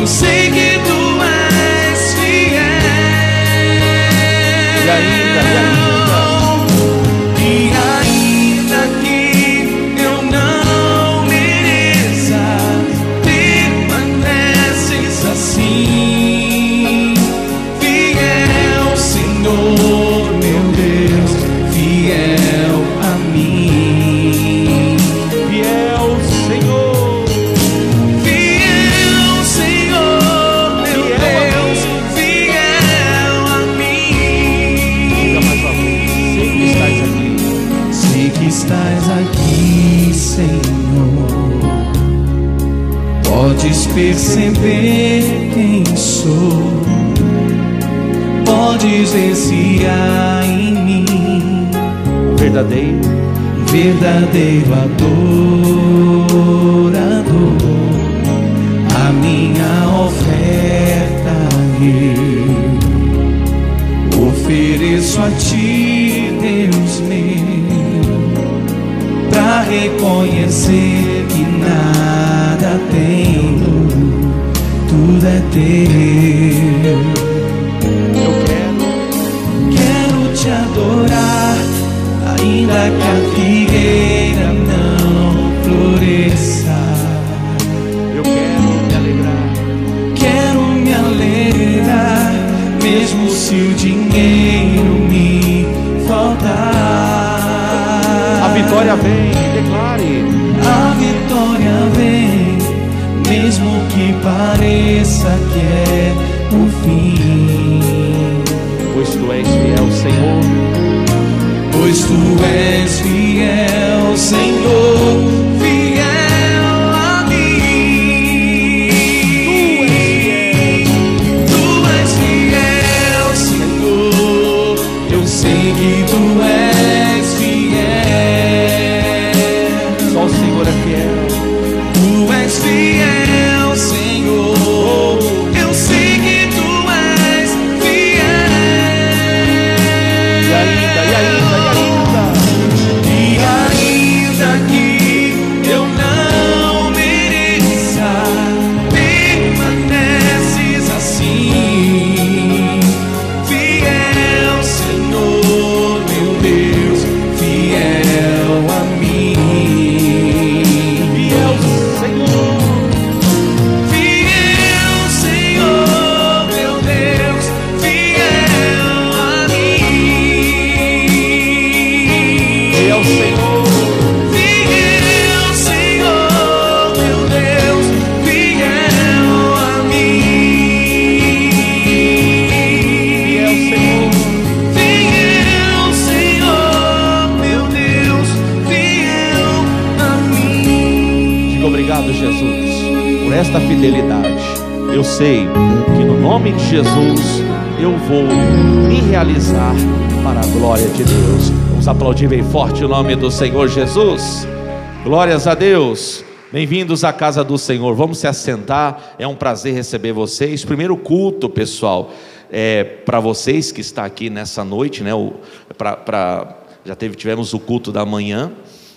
sei que tu és fiel. E ainda, e ainda que eu não mereça, permaneces assim, fiel, Senhor, meu Deus, fiel a mim. fiel Senhor, Fiel, Senhor, meu Deus, fiel a mim. diga mais uma vez, sei que estás aqui. Sei que estás aqui, Senhor. Podes perceber quem sou. Podes ver se há em mim Verdadeiro, verdadeiro adorador. A minha oferta eu ofereço a ti, Deus meu, pra reconhecer que nada tenho, tudo é teu. eu Quero te adorar, ainda que a figueira não floresça. quero me alegrar. Quero me alegrar, mesmo se o dinheiro me faltar. A vitória vem, declare. A vitória vem, mesmo que pareça que é o fim. Pois tu és fiel, Senhor. Pois tu és fiel, Senhor, fiel a mim. Tu és fiel, Senhor. Eu sei que tu és fiel. Só o Senhor é fiel. Tu és fiel, Senhor. Eu sei que tu és fiel. E ainda, e ainda, e ainda. E ainda que eu não mereça, permaneces assim, fiel, Senhor, meu Deus, fiel a mim. Fiel Senhor. Fiel, Senhor, meu Deus, fiel a mim. Fiel Senhor. Fiel, Senhor, meu Deus, fiel a mim. Fiel Senhor. Fiel, Senhor, meu Deus, fiel a mim. Diga obrigado, Jesus, por esta fidelidade. Eu sei que no nome de Jesus eu vou me realizar para a glória de Deus. Vamos aplaudir bem forte o nome do Senhor Jesus. Glórias a Deus. Bem-vindos à casa do Senhor. Vamos se assentar. É um prazer receber vocês. Primeiro culto, pessoal, para vocês que está aqui nessa noite, né? Tivemos o culto da manhã,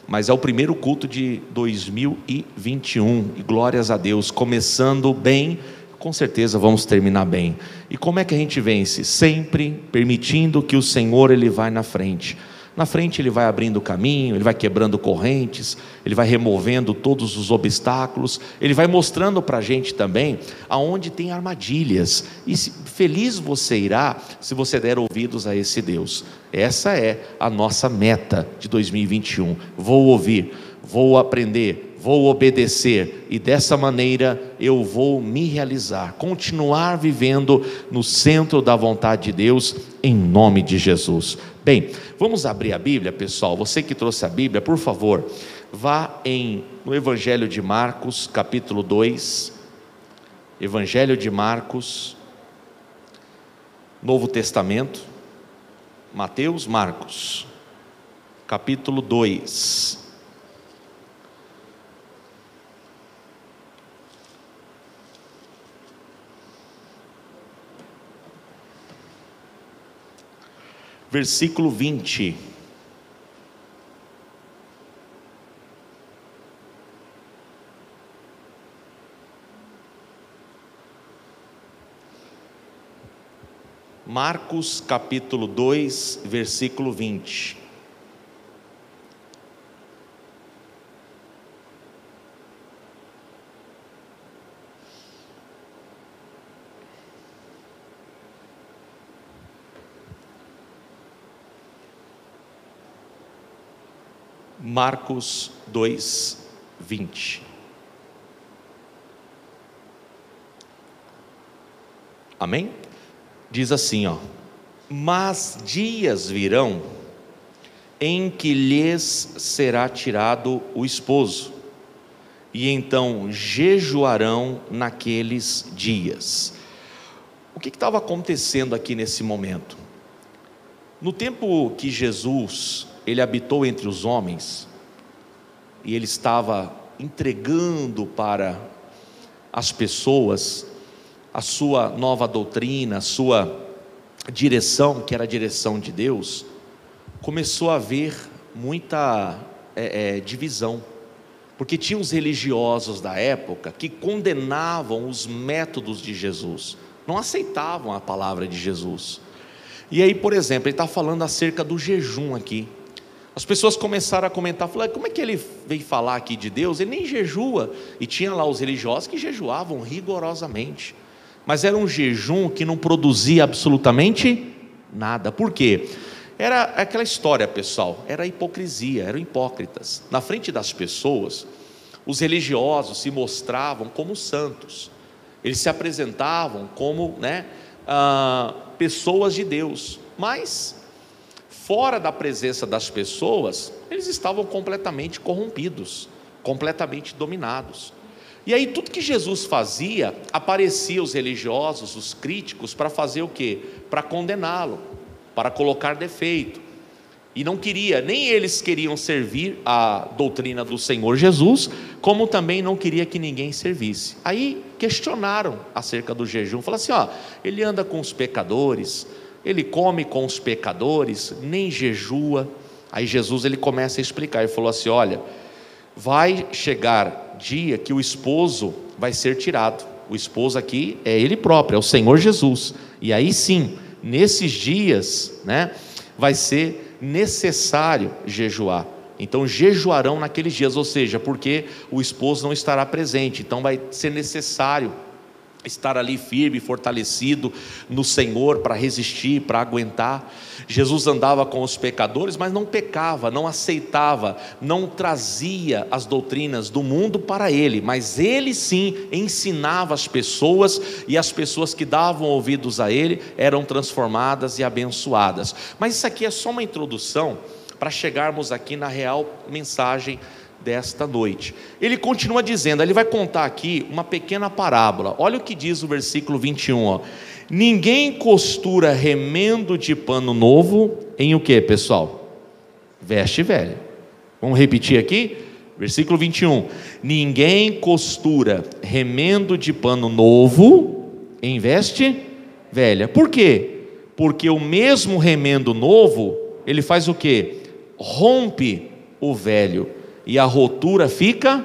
mas é o primeiro culto de 2021 e glórias a Deus, começando bem, com certeza vamos terminar bem. E como é que a gente vence? Sempre permitindo que o Senhor, Ele vai na frente. Na frente Ele vai abrindo caminho, Ele vai quebrando correntes, Ele vai removendo todos os obstáculos, Ele vai mostrando para a gente também aonde tem armadilhas. E feliz você irá se você der ouvidos a esse Deus. Essa é a nossa meta de 2021. Vou ouvir, vou aprender, vou obedecer, e dessa maneira eu vou me realizar, continuar vivendo no centro da vontade de Deus, em nome de Jesus. Bem, vamos abrir a Bíblia, pessoal. Você que trouxe a Bíblia, por favor, vá no Evangelho de Marcos, capítulo 2, Evangelho de Marcos, Novo Testamento, Mateus, Marcos, capítulo 2. Versículo 20. Marcos capítulo 2, versículo 20. Marcos 2, 20. Amém? Diz assim, ó: mas dias virão em que lhes será tirado o esposo, e então jejuarão naqueles dias. O que estava acontecendo aqui nesse momento? No tempo que Jesus ele habitou entre os homens, e ele estava entregando para as pessoas a sua nova doutrina, a sua direção, que era a direção de Deus, começou a haver muita divisão, porque tinha os religiosos da época que condenavam os métodos de Jesus, não aceitavam a palavra de Jesus. E aí, por exemplo, ele está falando acerca do jejum aqui. As pessoas começaram a comentar, falando: como é que ele veio falar aqui de Deus? Ele nem jejua. E tinha lá os religiosos que jejuavam rigorosamente, mas era um jejum que não produzia absolutamente nada. Por quê? Era aquela história, pessoal, era hipocrisia, eram hipócritas. Na frente das pessoas, os religiosos se mostravam como santos, eles se apresentavam como pessoas de Deus, mas fora da presença das pessoas, eles estavam completamente corrompidos, completamente dominados. E aí tudo que Jesus fazia, aparecia os religiosos, os críticos, para fazer o quê? Para condená-lo, para colocar defeito. E não queria, nem eles queriam servir a doutrina do Senhor Jesus, como também não queria que ninguém servisse. Aí questionaram acerca do jejum, falaram assim: ele anda com os pecadores, ele come com os pecadores, nem jejua. Aí Jesus ele começa a explicar, ele falou assim: olha, vai chegar dia que o esposo vai ser tirado. O esposo aqui é ele próprio, é o Senhor Jesus. E aí sim, nesses dias, vai ser necessário jejuar. Então jejuarão naqueles dias, ou seja, porque o esposo não estará presente, então vai ser necessário estar ali firme, fortalecido no Senhor, para resistir, para aguentar. Jesus andava com os pecadores, mas não pecava, não aceitava, não trazia as doutrinas do mundo para ele, mas ele sim ensinava as pessoas, e as pessoas que davam ouvidos a ele eram transformadas e abençoadas. Mas isso aqui é só uma introdução para chegarmos aqui na real mensagem desta noite. Ele continua dizendo, ele vai contar aqui uma pequena parábola. Olha o que diz o versículo 21, ninguém costura remendo de pano novo em o que, pessoal? Veste velha. Vamos repetir aqui? Versículo 21, ninguém costura remendo de pano novo em veste velha. Por quê? Porque o mesmo remendo novo, ele faz o quê? Rompe o velho, e a rotura fica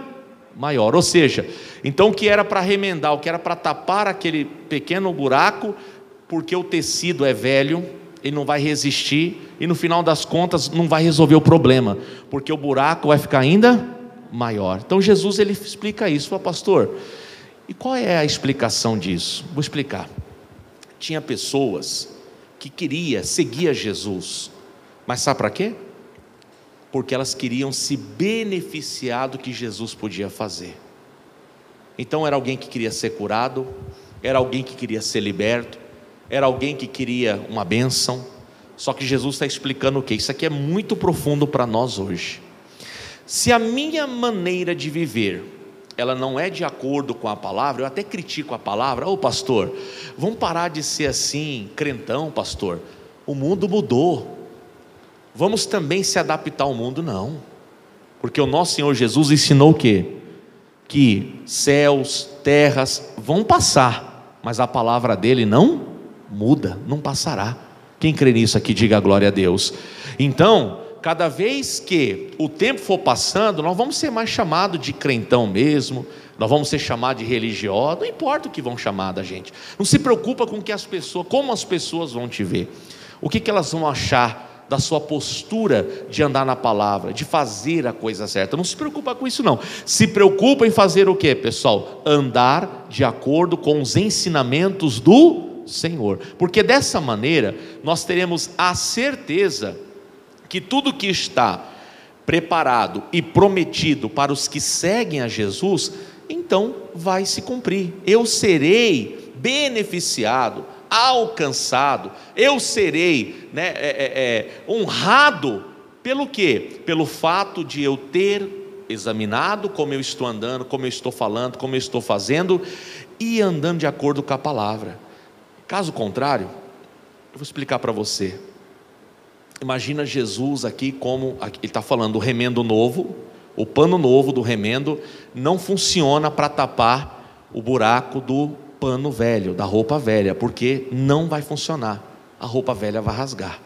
maior. Ou seja, então o que era para remendar, o que era para tapar aquele pequeno buraco, porque o tecido é velho, ele não vai resistir, e no final das contas não vai resolver o problema, porque o buraco vai ficar ainda maior. Então Jesus ele explica isso. Fala: pastor, e qual é a explicação disso? Vou explicar. Tinha pessoas que queriam seguir Jesus, mas sabe para quê? Porque elas queriam se beneficiar do que Jesus podia fazer. Então era alguém que queria ser curado, era alguém que queria ser liberto, era alguém que queria uma bênção. Só que Jesus está explicando o quê? Isso aqui é muito profundo para nós hoje. Se a minha maneira de viver, ela não é de acordo com a palavra, eu até critico a palavra. Ô pastor, vamos parar de ser assim, crentão, pastor, o mundo mudou, vamos também se adaptar ao mundo. Não, porque o nosso Senhor Jesus ensinou o quê? Que céus, terras vão passar, mas a palavra dele não muda, não passará. Quem crê nisso aqui, diga glória a Deus. Então, cada vez que o tempo for passando, nós vamos ser mais chamados de crentão mesmo, Nós vamos ser chamados de religiosos, não importa o que vão chamar da gente. Não se preocupa com que como as pessoas vão te ver. O que elas vão achar da sua postura de andar na palavra, de fazer a coisa certa. Não se preocupa com isso não. Se preocupa em fazer o que, pessoal? Andar de acordo com os ensinamentos do Senhor. Porque dessa maneira nós teremos a certeza que tudo que está preparado e prometido para os que seguem a Jesus, então vai se cumprir. Eu serei beneficiado, alcançado, eu serei honrado pelo quê? Pelo fato de eu ter examinado como eu estou andando, como eu estou falando, como eu estou fazendo e andando de acordo com a palavra. Caso contrário, eu vou explicar para você. Imagina Jesus aqui, como ele está falando, o remendo novo, o pano novo do remendo não funciona para tapar o buraco do pano velho, da roupa velha, porque não vai funcionar, a roupa velha vai rasgar.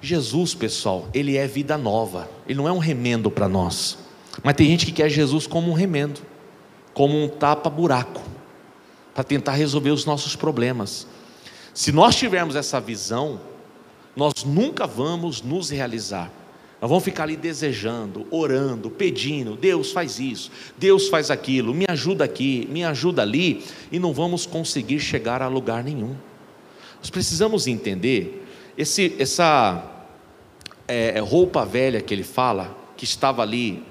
Jesus, pessoal, ele é vida nova, ele não é um remendo para nós, mas tem gente que quer Jesus como um remendo, como um tapa-buraco, para tentar resolver os nossos problemas. Se nós tivermos essa visão, nós nunca vamos nos realizar. Nós vamos ficar ali desejando, orando, pedindo, Deus faz isso, Deus faz aquilo, me ajuda aqui, me ajuda ali, e não vamos conseguir chegar a lugar nenhum. Nós precisamos entender, essa roupa velha que ele fala, que estava ali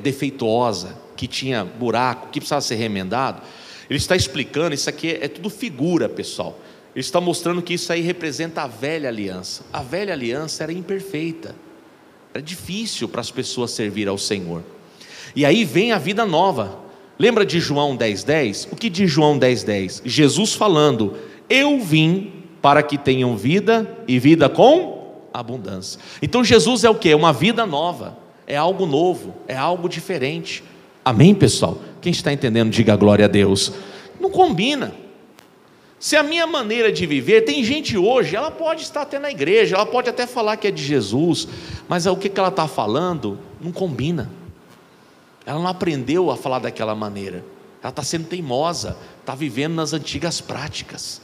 defeituosa, que tinha buraco, que precisava ser remendado, ele está explicando, isso aqui é tudo figura, pessoal. Ele está mostrando que isso aí representa a velha aliança. A velha aliança era imperfeita, era difícil para as pessoas servir ao Senhor. E aí vem a vida nova. Lembra de João 10:10? O que diz João 10:10? Jesus falando: eu vim para que tenham vida e vida com abundância. Então Jesus é o que? Uma vida nova, é algo novo, é algo diferente. Amém, pessoal? Quem está entendendo, diga glória a Deus. Não combina. Se a minha maneira de viver, tem gente hoje, ela pode estar até na igreja, ela pode até falar que é de Jesus, mas o que ela está falando não combina. Ela não aprendeu a falar daquela maneira, ela está sendo teimosa, está vivendo nas antigas práticas.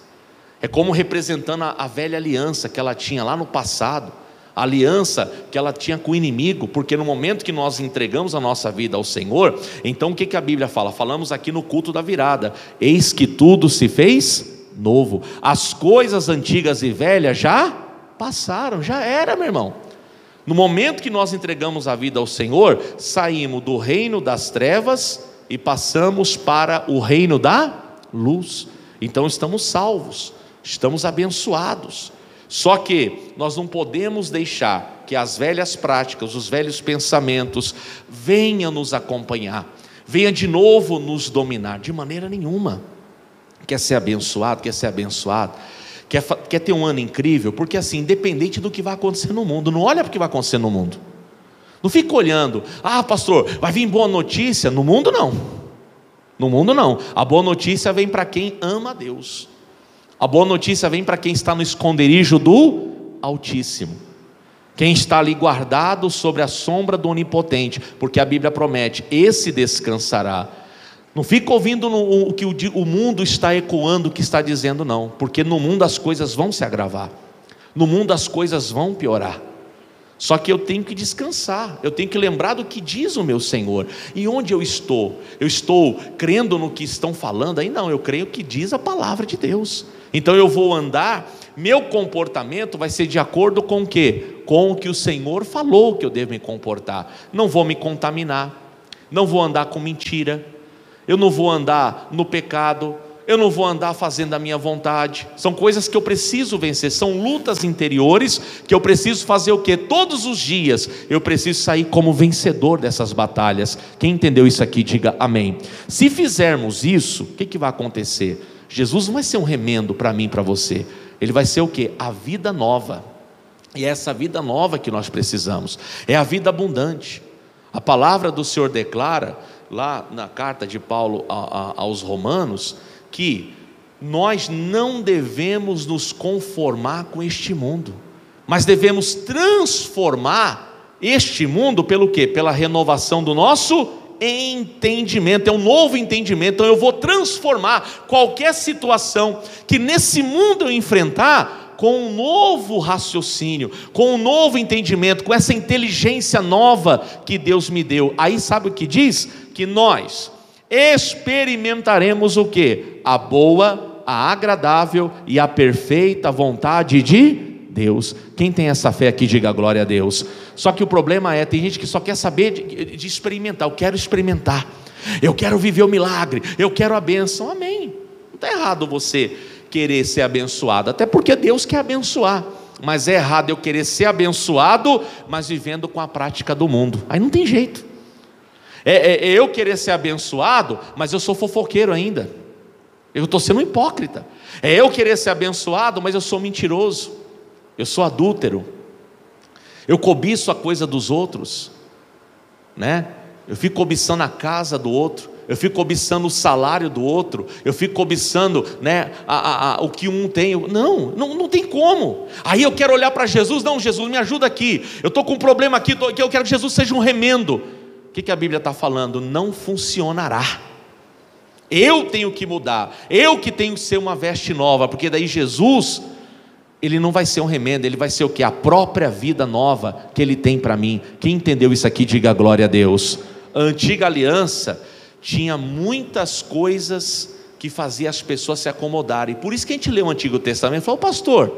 É como representando a velha aliança que ela tinha lá no passado, a aliança que ela tinha com o inimigo, porque no momento que nós entregamos a nossa vida ao Senhor, então o que a Bíblia fala? Falamos aqui no culto da virada: eis que tudo se fez novo, as coisas antigas e velhas já passaram, já era, meu irmão. No momento que nós entregamos a vida ao Senhor, saímos do reino das trevas e passamos para o reino da luz. Então estamos salvos, estamos abençoados. Só que nós não podemos deixar que as velhas práticas, os velhos pensamentos venham nos acompanhar, venham de novo nos dominar, de maneira nenhuma. Quer ser abençoado, quer ter um ano incrível, porque assim, independente do que vai acontecer no mundo, não olha para o que vai acontecer no mundo, não fica olhando, pastor, vai vir boa notícia, no mundo não, a boa notícia vem para quem ama a Deus, a boa notícia vem para quem está no esconderijo do Altíssimo, quem está ali guardado sobre a sombra do Onipotente, porque a Bíblia promete, esse descansará. Não fica ouvindo o que o mundo está ecoando, o que está dizendo, não, porque no mundo as coisas vão se agravar, no mundo as coisas vão piorar. Só que eu tenho que descansar, eu tenho que lembrar do que diz o meu Senhor. E onde eu estou? Eu estou crendo no que estão falando? Aí não, eu creio que diz a palavra de Deus. Então eu vou andar, meu comportamento vai ser de acordo com o quê? Com o que o Senhor falou que eu devo me comportar. Não vou me contaminar, não vou andar com mentira, eu não vou andar no pecado, eu não vou andar fazendo a minha vontade. São coisas que eu preciso vencer, são lutas interiores que eu preciso fazer o quê? Todos os dias eu preciso sair como vencedor dessas batalhas. Quem entendeu isso aqui, diga amém. Se fizermos isso, o que vai acontecer? Jesus não vai ser um remendo para mim e para você, ele vai ser o quê? A vida nova. E é essa vida nova que nós precisamos, é a vida abundante. A palavra do Senhor declara lá na carta de Paulo aos Romanos, que nós não devemos nos conformar com este mundo, mas devemos transformar este mundo pelo quê? Pela renovação do nosso entendimento, é um novo entendimento. Então eu vou transformar qualquer situação que nesse mundo eu enfrentar com um novo raciocínio, com um novo entendimento, com essa inteligência nova que Deus me deu. Aí sabe o que diz? Que nós experimentaremos o quê? A boa, a agradável e a perfeita vontade de Deus. Quem tem essa fé aqui, diga glória a Deus. Só que o problema é, tem gente que só quer saber de experimentar. Eu quero experimentar, eu quero viver o milagre, eu quero a bênção. Amém. Não está errado você querer ser abençoado, até porque Deus quer abençoar, mas é errado eu querer ser abençoado, mas vivendo com a prática do mundo. Aí não tem jeito. É eu querer ser abençoado, mas eu sou fofoqueiro ainda, eu estou sendo um hipócrita. É eu querer ser abençoado, mas eu sou mentiroso, eu sou adúltero, eu cobiço a coisa dos outros, né? Eu fico cobiçando a casa do outro, eu fico cobiçando o salário do outro, eu fico cobiçando, né, o que um tem. Não tem como. Aí eu quero olhar para Jesus. Não, Jesus, me ajuda aqui, eu estou com um problema aqui, eu quero que Jesus seja um remendo. O que a Bíblia está falando? Não funcionará. Eu tenho que mudar, eu que tenho que ser uma veste nova, porque daí Jesus, Ele não vai ser um remendo, Ele vai ser o que? A própria vida nova que Ele tem para mim. Quem entendeu isso aqui, diga glória a Deus. A antiga aliança tinha muitas coisas que faziam as pessoas se acomodarem. Por isso que a gente lê o Antigo Testamento e fala: pastor,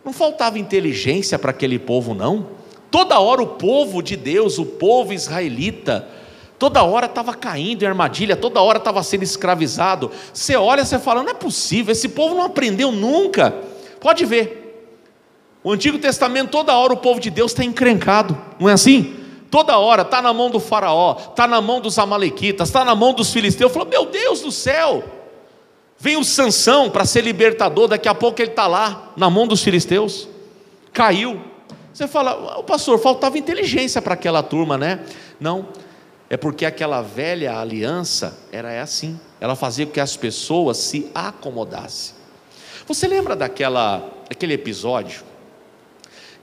não faltava inteligência para aquele povo não? Toda hora o povo de Deus, o povo israelita, toda hora estava caindo em armadilha, toda hora estava sendo escravizado. Você olha e você fala: não é possível, esse povo não aprendeu nunca. Pode ver, o Antigo Testamento, toda hora o povo de Deus está encrencado, não é assim? Toda hora está na mão do faraó, está na mão dos amalequitas, está na mão dos filisteus. Falou: meu Deus do céu, vem o Sansão para ser libertador, daqui a pouco ele está lá, na mão dos filisteus, caiu. Você fala: o pastor, faltava inteligência para aquela turma, né? Não, é porque aquela velha aliança era assim, ela fazia com que as pessoas se acomodassem. Você lembra daquele episódio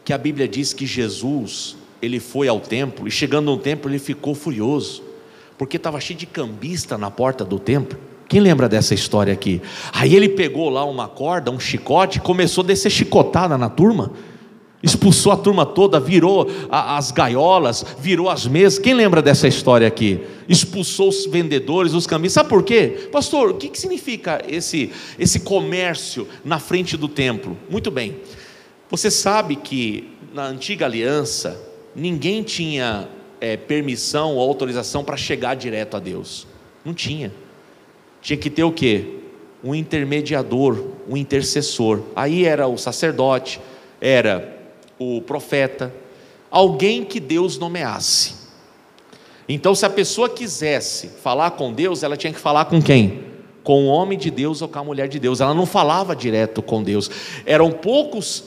que a Bíblia diz que Jesus, Ele foi ao templo, e chegando no templo ele ficou furioso, porque estava cheio de cambista na porta do templo? Quem lembra dessa história aqui? Aí ele pegou lá uma corda, um chicote, começou a descer chicotada na turma, expulsou a turma toda, virou as gaiolas, virou as mesas. Quem lembra dessa história aqui? Expulsou os vendedores, os cambistas. Sabe por quê? Pastor, o que significa esse comércio na frente do templo? Muito bem, você sabe que na antiga aliança ninguém tinha permissão ou autorização para chegar direto a Deus. Não tinha. Tinha que ter o quê? Um intermediador, um intercessor. Aí era o sacerdote, era o profeta, alguém que Deus nomeasse. Então, se a pessoa quisesse falar com Deus, ela tinha que falar com quem? Com o homem de Deus ou com a mulher de Deus. Ela não falava direto com Deus. Eram poucos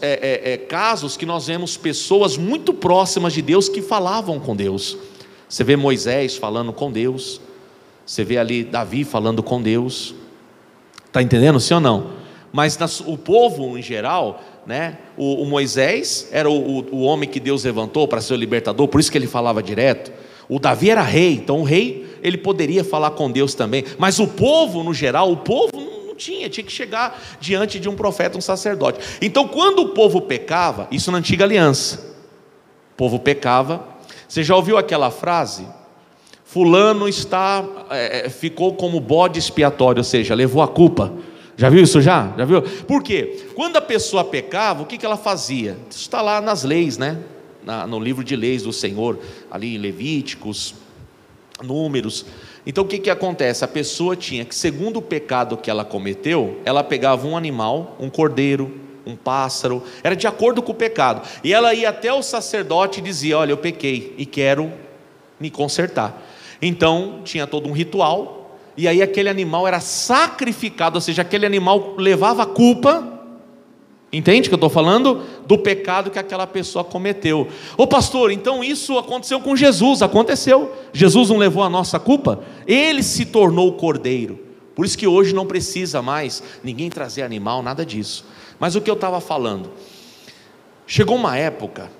casos que nós vemos pessoas muito próximas de Deus que falavam com Deus. Você vê Moisés falando com Deus, você vê ali Davi falando com Deus. Está entendendo, sim ou não? Mas o povo em geral, né, o Moisés era o homem que Deus levantou para ser o libertador, por isso que ele falava direto. O Davi era rei, então o rei, ele poderia falar com Deus também. Mas o povo no geral, o povo não tinha que chegar diante de um profeta, um sacerdote. Então quando o povo pecava, isso na antiga aliança, o povo pecava. Você já ouviu aquela frase? Fulano ficou como bode expiatório, ou seja, levou a culpa. Já viu isso já? Já viu? Por quê? Quando a pessoa pecava, o que ela fazia? Isso está lá nas leis, né? No livro de leis do Senhor, ali em Levíticos, Números. Então o que acontece? A pessoa tinha que, segundo o pecado que ela cometeu, ela pegava um animal, um cordeiro, um pássaro, era de acordo com o pecado, e ela ia até o sacerdote e dizia: olha, eu pequei e quero me consertar. Então tinha todo um ritual, e aí aquele animal era sacrificado, ou seja, aquele animal levava a culpa. Entende o que eu estou falando? Do pecado que aquela pessoa cometeu. Ô pastor, então isso aconteceu com Jesus. Aconteceu. Jesus não levou a nossa culpa? Ele se tornou o cordeiro. Por isso que hoje não precisa mais ninguém trazer animal, nada disso. Mas o que eu estava falando? Chegou uma época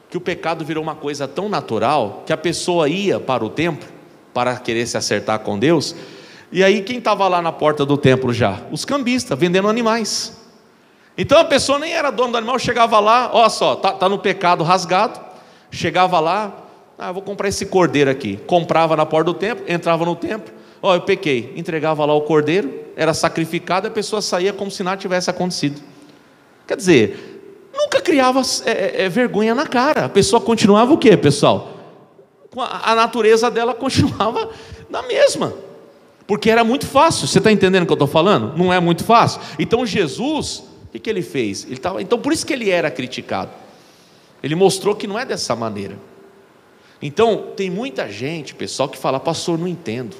que o pecado virou uma coisa tão natural que a pessoa ia para o templo para querer se acertar com Deus. E aí quem estava lá na porta do templo já? Os cambistas, vendendo animais. Então a pessoa nem era dona do animal, chegava lá, olha só, tá no pecado rasgado, chegava lá, eu vou comprar esse cordeiro aqui, comprava na porta do templo, entrava no templo, eu pequei, entregava lá o cordeiro, era sacrificado, a pessoa saía como se nada tivesse acontecido. Quer dizer, nunca criava vergonha na cara, a pessoa continuava o quê, pessoal? A natureza dela continuava na mesma, porque era muito fácil. Você está entendendo o que eu estou falando? Não é muito fácil. Então Jesus, o que ele fez? Então por isso que ele era criticado, ele mostrou que não é dessa maneira. Então tem muita gente, pessoal, que fala: pastor, não entendo,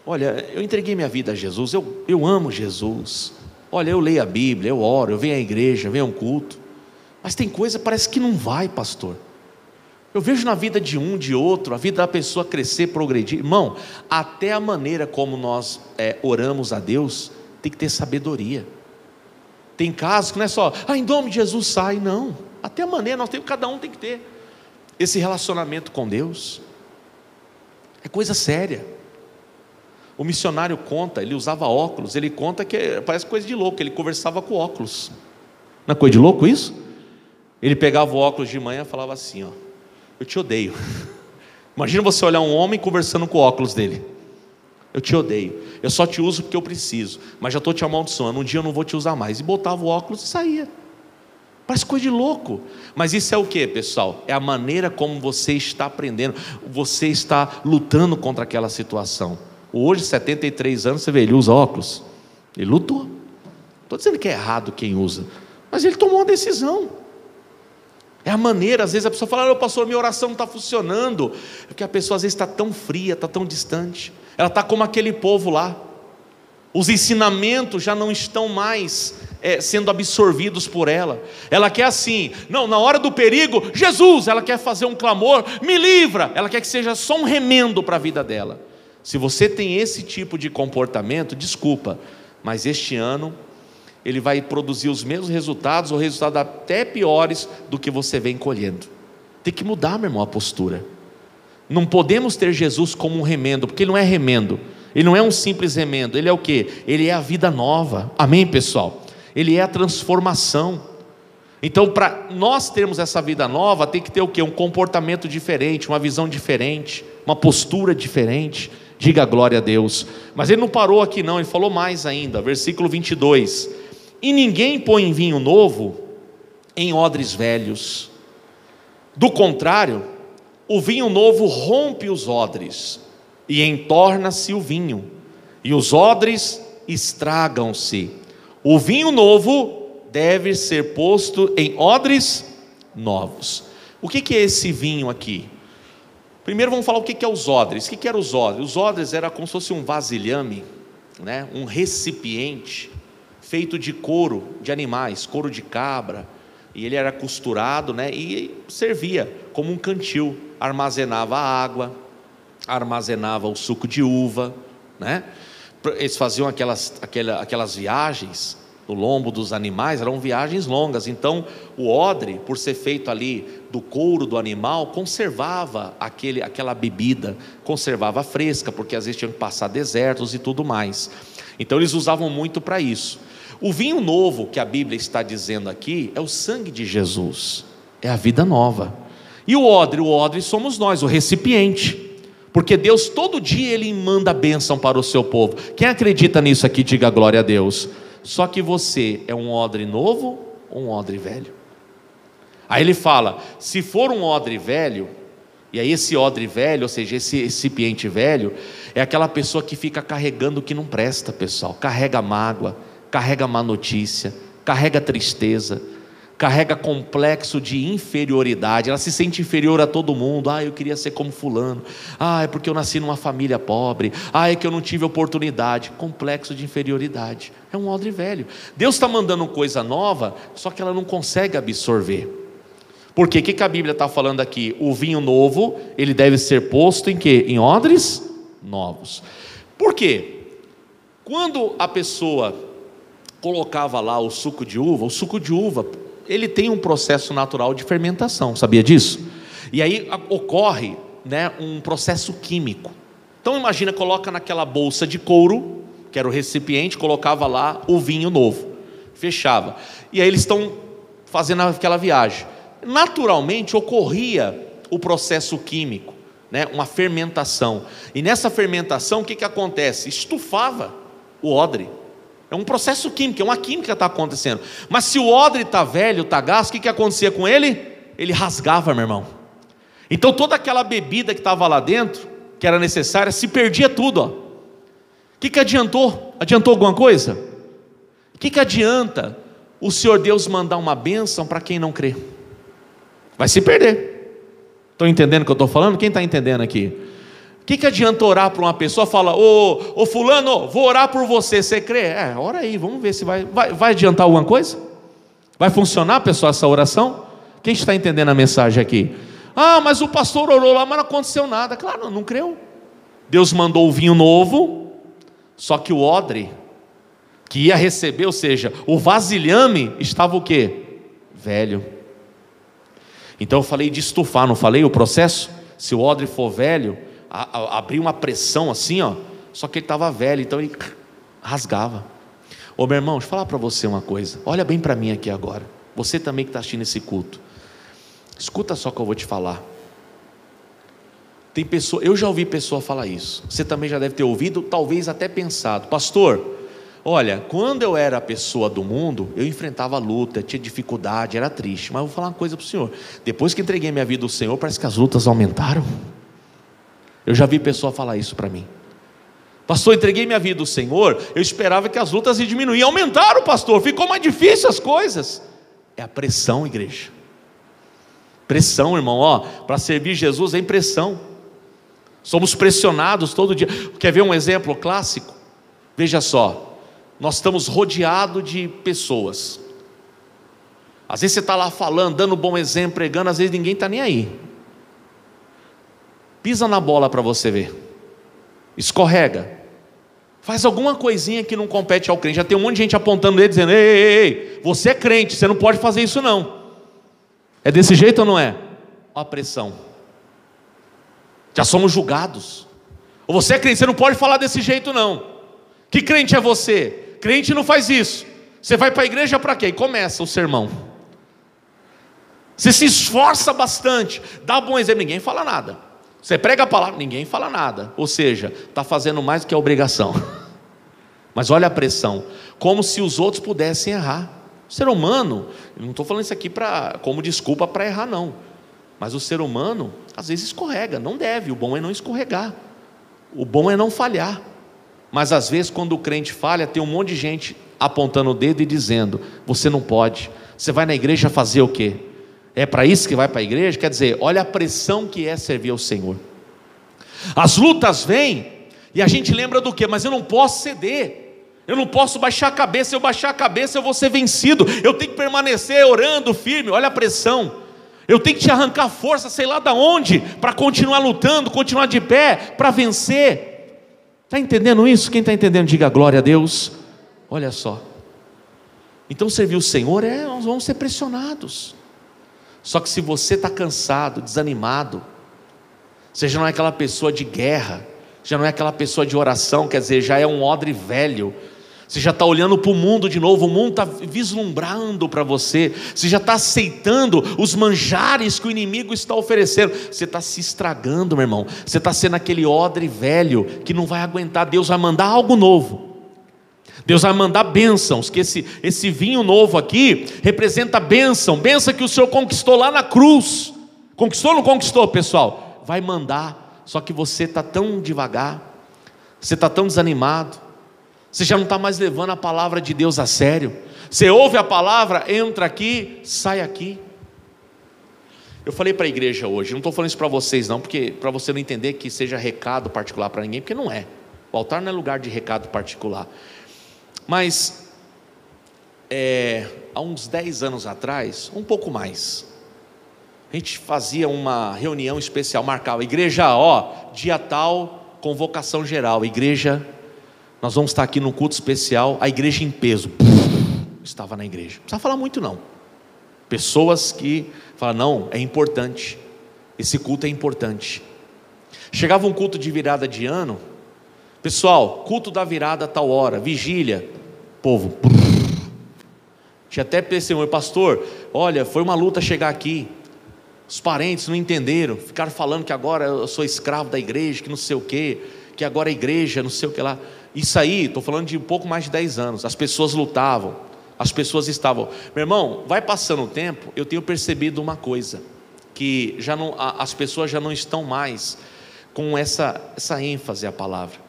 olha, eu entreguei minha vida a Jesus, eu amo Jesus, olha, eu leio a Bíblia, eu oro, eu venho à igreja, eu venho a um culto, mas tem coisa, parece que não vai, pastor. Eu vejo na vida de um, de outro, a vida da pessoa crescer, progredir. Irmão, até a maneira como nós oramos a Deus tem que ter sabedoria. Tem casos que não é só, em nome de Jesus sai, não. Até a maneira, cada um tem que ter esse relacionamento com Deus. É coisa séria. O missionário conta, ele usava óculos, ele conta que parece coisa de louco, ele conversava com óculos. Não é coisa de louco isso? Ele pegava o óculos de manhã e falava assim: eu te odeio. Imagina você olhar um homem conversando com o óculos dele: eu te odeio, eu só te uso porque eu preciso, mas já estou te amaldiçoando, um dia eu não vou te usar mais. E botava o óculos e saía. Parece coisa de louco. Mas isso é o que, pessoal? É a maneira como você está aprendendo, você está lutando contra aquela situação. Hoje, 73 anos, você vê, ele usa óculos. Ele lutou. Não estou dizendo que é errado quem usa, mas ele tomou uma decisão. É a maneira, às vezes a pessoa fala: pastor, minha oração não está funcionando. Porque a pessoa às vezes está tão fria, está tão distante. Ela está como aquele povo lá. Os ensinamentos já não estão mais sendo absorvidos por ela. Ela quer assim, não, na hora do perigo, Jesus, ela quer fazer um clamor, me livra. Ela quer que seja só um remendo para a vida dela. Se você tem esse tipo de comportamento, desculpa, mas este ano ele vai produzir os mesmos resultados, ou resultados até piores do que você vem colhendo. Tem que mudar, meu irmão, a postura. Não podemos ter Jesus como um remendo, porque ele não é remendo, ele não é um simples remendo, ele é o quê? Ele é a vida nova, amém, pessoal? Ele é a transformação. Então, para nós termos essa vida nova, tem que ter o quê? Um comportamento diferente, uma visão diferente, uma postura diferente. Diga glória a Deus. Mas ele não parou aqui não, ele falou mais ainda, versículo 22: e ninguém põe vinho novo em odres velhos, do contrário, o vinho novo rompe os odres, e entorna-se o vinho, e os odres estragam-se. O vinho novo deve ser posto em odres novos. O que é esse vinho aqui? Primeiro vamos falar o que é os odres. O que eram os odres? Os odres era como se fosse um vasilhame, né? Um recipiente feito de couro de animais, couro de cabra, e ele era costurado, né? E servia como um cantil, armazenava a água, armazenava o suco de uva, né? Eles faziam aquelas viagens no lombo dos animais, eram viagens longas. Então o odre, por ser feito ali do couro do animal, conservava aquela bebida, conservava fresca, porque às vezes tinham que passar desertos e tudo mais. Então eles usavam muito para isso. O vinho novo que a Bíblia está dizendo aqui é o sangue de Jesus, é a vida nova. E o odre somos nós, o recipiente, porque Deus todo dia Ele manda bênção para o seu povo. Quem acredita nisso aqui, diga glória a Deus. Só que você é um odre novo ou um odre velho? Aí ele fala, se for um odre velho, e aí esse odre velho, ou seja, esse recipiente velho, é aquela pessoa que fica carregando o que não presta, pessoal. Carrega mágoa, carrega má notícia, carrega tristeza, carrega complexo de inferioridade. Ela se sente inferior a todo mundo. Eu queria ser como fulano. É porque eu nasci numa família pobre. É que eu não tive oportunidade. Complexo de inferioridade. É um odre velho. Deus está mandando coisa nova, só que ela não consegue absorver. Por quê? O que a Bíblia está falando aqui? O vinho novo, ele deve ser posto em quê? Em odres novos. Por quê? Quando a pessoa colocava lá o suco de uva, ele tem um processo natural de fermentação, sabia disso? E aí ocorre né, um processo químico. Então imagina, coloca naquela bolsa de couro, que era o recipiente, colocava lá o vinho novo, fechava, e aí eles estão fazendo aquela viagem. Naturalmente ocorria o processo químico, né, uma fermentação, e nessa fermentação o que acontece? Estufava o odre. É um processo químico, é uma química que está acontecendo. Mas se o odre está velho, está gasto, o que acontecia com ele? Ele rasgava, meu irmão. Então toda aquela bebida que estava lá dentro, que era necessária, se perdia tudo, ó. O que adiantou? Adiantou alguma coisa? O que adianta o Senhor Deus mandar uma bênção para quem não crê? Vai se perder. Estão entendendo o que eu estou falando? Quem está entendendo aqui? O que adianta orar para uma pessoa? Fala, ô fulano, vou orar por você, você crê? Ora aí, vamos ver se vai adiantar alguma coisa? Vai funcionar, pessoal, essa oração? Quem está entendendo a mensagem aqui? Mas o pastor orou lá, mas não aconteceu nada. Claro, não creu. Deus mandou o vinho novo, só que o odre que ia receber, ou seja, o vasilhame, estava o quê? Velho. Então eu falei de estufar, não falei o processo? Se o odre for velho, abrir uma pressão assim, ó, só que ele estava velho, então ele rasgava. Ô meu irmão, deixa eu falar para você uma coisa, olha bem para mim aqui agora, você também que está assistindo esse culto, escuta só o que eu vou te falar. Tem pessoa, eu já ouvi pessoa falar isso, você também já deve ter ouvido, talvez até pensado, pastor, olha, quando eu era a pessoa do mundo, eu enfrentava luta, tinha dificuldade, era triste, mas eu vou falar uma coisa para o senhor, depois que entreguei minha vida ao Senhor, parece que as lutas aumentaram. Eu já vi pessoa falar isso para mim. Pastor, entreguei minha vida ao Senhor, eu esperava que as lutas iam diminuir, aumentaram, pastor, ficou mais difícil as coisas. É a pressão, igreja. Pressão, irmão, para servir Jesus é pressão. Somos pressionados todo dia. Quer ver um exemplo clássico? Veja só, nós estamos rodeados de pessoas. Às vezes você está lá falando, dando bom exemplo, pregando, às vezes ninguém está nem aí. Pisa na bola para você ver, escorrega, faz alguma coisinha que não compete ao crente. Já tem um monte de gente apontando ele, dizendo, ei, você é crente, você não pode fazer isso não. É desse jeito ou não é? Olha a pressão. Já somos julgados. Ou você é crente, você não pode falar desse jeito não. Que crente é você? Crente não faz isso. Você vai para a igreja para quê? E começa o sermão. Você se esforça bastante, dá bom exemplo, ninguém fala nada. Você prega a palavra, ninguém fala nada. Ou seja, está fazendo mais do que a obrigação. Mas olha a pressão, como se os outros pudessem errar. O ser humano, eu não estou falando isso aqui como desculpa para errar não, mas o ser humano às vezes escorrega, não deve, o bom é não escorregar, o bom é não falhar. Mas às vezes quando o crente falha, tem um monte de gente apontando o dedo e dizendo, você não pode, você vai na igreja fazer o quê? É para isso que vai para a igreja? Quer dizer, olha a pressão que é servir ao Senhor. As lutas vêm e a gente lembra do quê? Mas eu não posso ceder, eu não posso baixar a cabeça. Se eu baixar a cabeça eu vou ser vencido, eu tenho que permanecer orando firme. Olha a pressão, eu tenho que te arrancar força, sei lá de onde, para continuar lutando, continuar de pé, para vencer. Está entendendo isso? Quem está entendendo, diga glória a Deus. Olha só, então servir o Senhor nós vamos ser pressionados. Só que se você está cansado, desanimado, você já não é aquela pessoa de guerra, já não é aquela pessoa de oração, quer dizer, já é um odre velho, você já está olhando para o mundo de novo, o mundo está vislumbrando para você, você já está aceitando os manjares que o inimigo está oferecendo, você está se estragando, meu irmão, você está sendo aquele odre velho que não vai aguentar. Deus vai mandar algo novo, Deus vai mandar bênçãos, que esse vinho novo aqui representa bênção que o Senhor conquistou lá na cruz. Conquistou ou não conquistou, pessoal? Vai mandar, só que você está tão devagar, você está tão desanimado, você já não está mais levando a palavra de Deus a sério. Você ouve a palavra, entra aqui, sai aqui. Eu falei para a igreja hoje, não estou falando isso para vocês não, porque para você não entender que seja recado particular para ninguém, porque não é. O altar não é lugar de recado particular. Mas há uns 10 anos atrás, um pouco mais, a gente fazia uma reunião especial, marcava, igreja, dia tal, convocação geral, igreja, nós vamos estar aqui no culto especial, a igreja em peso, estava na igreja, não precisa falar muito não, pessoas que falam, não, é importante, esse culto é importante, Chegava um culto de virada de ano, pessoal, culto da virada tal hora, vigília, povo, tinha até testemunho, pastor, olha, foi uma luta chegar aqui, os parentes não entenderam, ficaram falando que agora eu sou escravo da igreja, que não sei o que, que agora a igreja não sei o que lá. Isso aí, estou falando de um pouco mais de 10 anos, as pessoas lutavam, as pessoas estavam, meu irmão, vai passando o tempo, eu tenho percebido uma coisa, que já não, as pessoas já não estão mais com essa ênfase à palavra.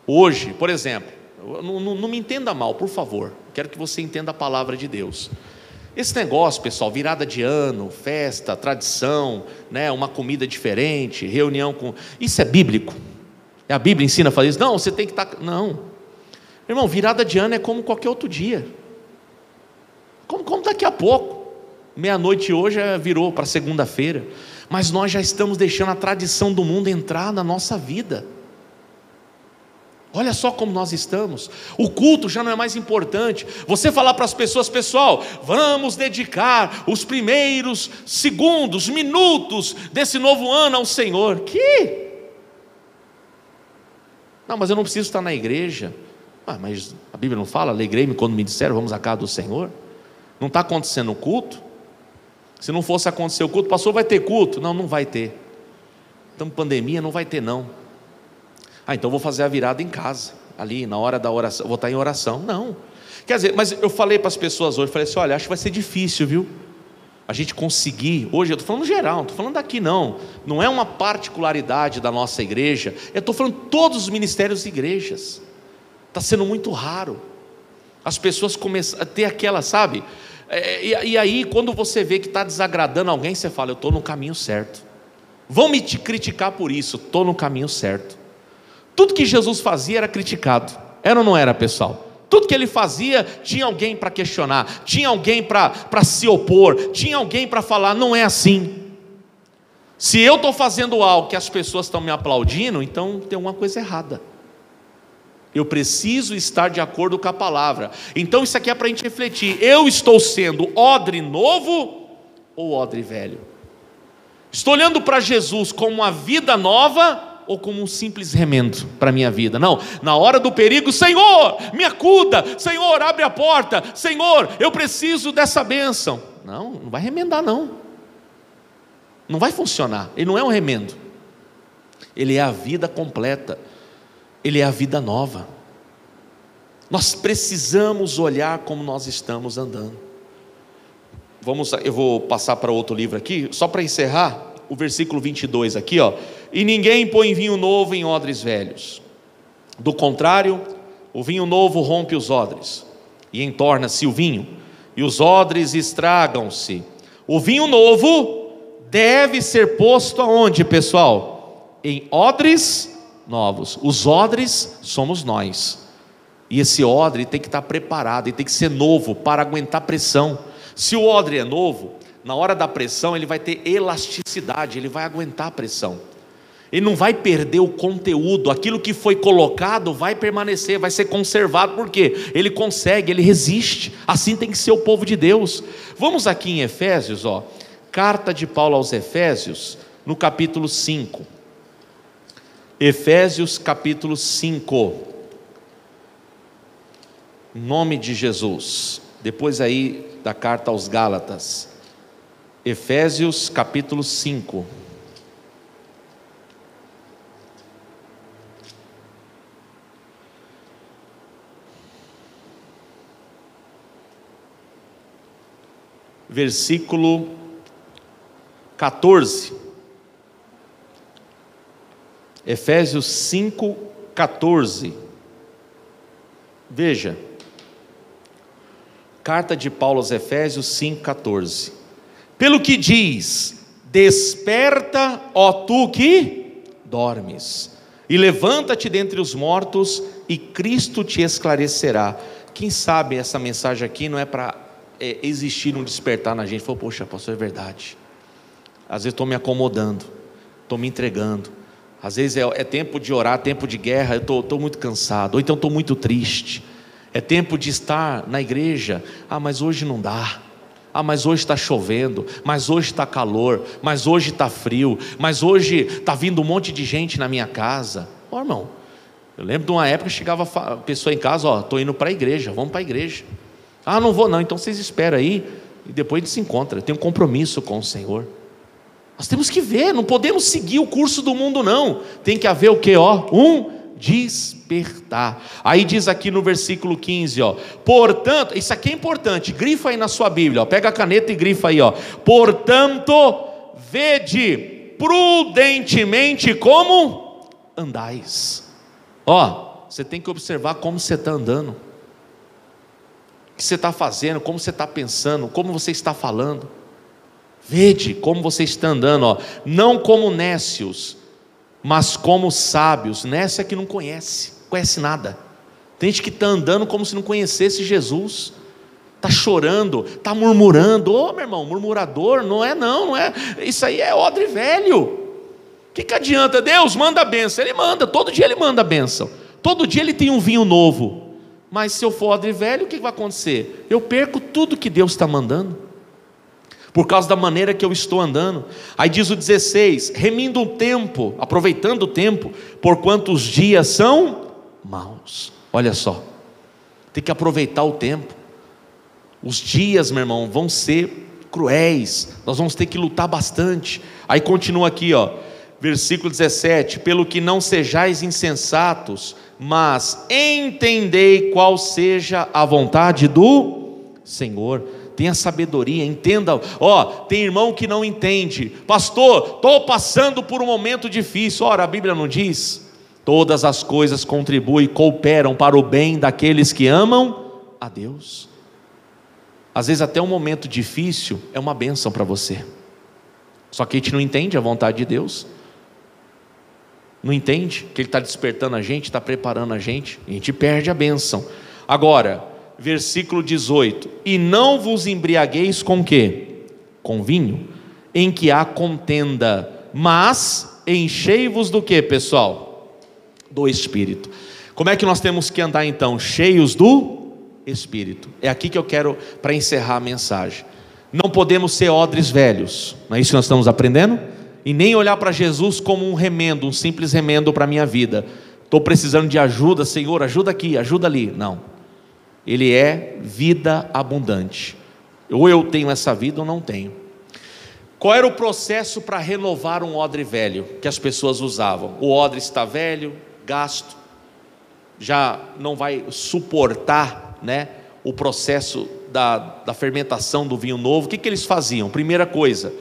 Hoje, por exemplo, não me entenda mal, por favor, quero que você entenda a palavra de Deus. Esse negócio, pessoal, virada de ano, festa, tradição, né, uma comida diferente, reunião com... Isso é bíblico? A Bíblia ensina a fazer isso? Não, você tem que estar... Não. Irmão, virada de ano é como qualquer outro dia. Como daqui a pouco. Meia-noite hoje virou para segunda-feira. Mas nós já estamos deixando a tradição do mundo entrar na nossa vida. Olha só como nós estamos. O culto já não é mais importante. Você falar para as pessoas, pessoal, vamos dedicar os primeiros segundos, minutos desse novo ano ao Senhor. Que? Não, mas eu não preciso estar na igreja. Mas a Bíblia não fala, alegrei-me quando me disseram, vamos à casa do Senhor. Não está acontecendo o culto? Se não fosse acontecer o culto, pastor, vai ter culto? Não, não vai ter. Estamos em pandemia, não vai ter não. Então vou fazer a virada em casa, ali na hora da oração, vou estar em oração. Não, quer dizer, mas eu falei para as pessoas hoje, falei assim, olha, acho que vai ser difícil, viu? A gente conseguir, hoje eu estou falando geral, não estou falando daqui não é uma particularidade da nossa igreja, eu estou falando todos os ministérios e igrejas, está sendo muito raro, as pessoas começam a ter aquela, sabe, e aí quando você vê que está desagradando alguém, você fala, eu estou no caminho certo, vão me criticar por isso, estou no caminho certo. Tudo que Jesus fazia era criticado, era ou não era, pessoal? Tudo que ele fazia, tinha alguém para questionar, tinha alguém para se opor, tinha alguém para falar, não é assim. Se eu estou fazendo algo que as pessoas estão me aplaudindo, então tem alguma coisa errada. Eu preciso estar de acordo com a palavra. Então isso aqui é para a gente refletir, eu estou sendo odre novo ou odre velho? Estou olhando para Jesus como uma vida nova ou como um simples remendo para a minha vida? Não, na hora do perigo, Senhor, me acuda, Senhor, abre a porta, Senhor, eu preciso dessa bênção. Não vai remendar não vai funcionar, ele não é um remendo, ele é a vida completa, ele é a vida nova. Nós precisamos olhar como nós estamos andando. Eu vou passar para outro livro aqui, só para encerrar, o versículo 22 aqui, ó. E ninguém põe vinho novo em odres velhos. Do contrário, o vinho novo rompe os odres, e entorna-se o vinho, e os odres estragam-se. O vinho novo deve ser posto aonde, pessoal? Em odres novos. Os odres somos nós. E esse odre tem que estar preparado, e tem que ser novo para aguentar pressão. Se o odre é novo, na hora da pressão ele vai ter elasticidade, ele vai aguentar a pressão, ele não vai perder o conteúdo, aquilo que foi colocado vai permanecer, vai ser conservado, porque ele consegue, ele resiste. Assim tem que ser o povo de Deus. Vamos aqui em Efésios, ó, carta de Paulo aos Efésios, no capítulo 5, Efésios capítulo 5, em nome de Jesus, depois aí da carta aos Gálatas, Efésios capítulo 5, versículo 14, Efésios 5, 14, veja, carta de Paulo aos Efésios 5, 14, pelo que diz, desperta, ó tu que dormes, e levanta-te dentre os mortos, e Cristo te esclarecerá. Quem sabe essa mensagem aqui não é para existir um despertar na gente, falou, poxa, pastor, é verdade, às vezes estou me acomodando, estou me entregando, às vezes é tempo de orar, tempo de guerra, eu estou muito cansado, ou então estou muito triste, é tempo de estar na igreja, mas hoje não dá, Ah, mas hoje está chovendo, mas hoje está calor, mas hoje está frio, mas hoje está vindo um monte de gente na minha casa. Ó, irmão, eu lembro de uma época que chegava a pessoa em casa: ó, estou indo para a igreja, vamos para a igreja. Ah, não vou não, então vocês esperam aí e depois a gente se encontra. Eu tenho um compromisso com o Senhor. Nós temos que ver, não podemos seguir o curso do mundo não. Tem que haver o que? Despertar. Aí diz aqui no versículo 15, portanto, isso aqui é importante, grifa aí na sua Bíblia, pega a caneta e grifa aí, portanto, vede prudentemente como andais. Você tem que observar como você está andando, o que você está fazendo, como você está pensando, como você está falando. Vede como você está andando, não como nécios, mas como sábios. Nécio é que não conhece nada. Tem gente que está andando como se não conhecesse Jesus, está chorando, está murmurando. Meu irmão, murmurador, não é, isso aí é odre velho. O que adianta? Deus manda a bênção, Ele manda, todo dia Ele manda a bênção, todo dia Ele tem um vinho novo. Mas se eu for odre velho, o que vai acontecer? Eu perco tudo que Deus está mandando, por causa da maneira que eu estou andando. Aí diz o 16: remindo o tempo, aproveitando o tempo, porquanto os dias são maus. Olha só, tem que aproveitar o tempo. Os dias, meu irmão, vão ser cruéis, nós vamos ter que lutar bastante. Aí continua aqui, versículo 17: pelo que não sejais insensatos, mas entendei qual seja a vontade do Senhor. Tenha sabedoria, entenda. Tem irmão que não entende: pastor, estou passando por um momento difícil. Ora, a Bíblia não diz: todas as coisas contribuem, cooperam para o bem daqueles que amam a Deus. Às vezes até um momento difícil é uma bênção para você, só que a gente não entende a vontade de Deus, não entende que Ele está despertando a gente, está preparando a gente perde a bênção. Agora, versículo 18: e não vos embriagueis com quê? Com vinho, em que há contenda, mas enchei-vos do quê, pessoal? Do Espírito. Como é que nós temos que andar então? Cheios do Espírito. É aqui que eu quero, para encerrar a mensagem. Não podemos ser odres velhos, não é isso que nós estamos aprendendo? E nem olhar para Jesus como um remendo, um simples remendo para a minha vida. Estou precisando de ajuda, Senhor, ajuda aqui, ajuda ali. Não, Ele é vida abundante. Ou eu tenho essa vida ou não tenho. Qual era o processo para renovar um odre velho que as pessoas usavam? O odre está velho, gasto, já não vai suportar, o processo da fermentação do vinho novo. O que eles faziam? Primeira coisa,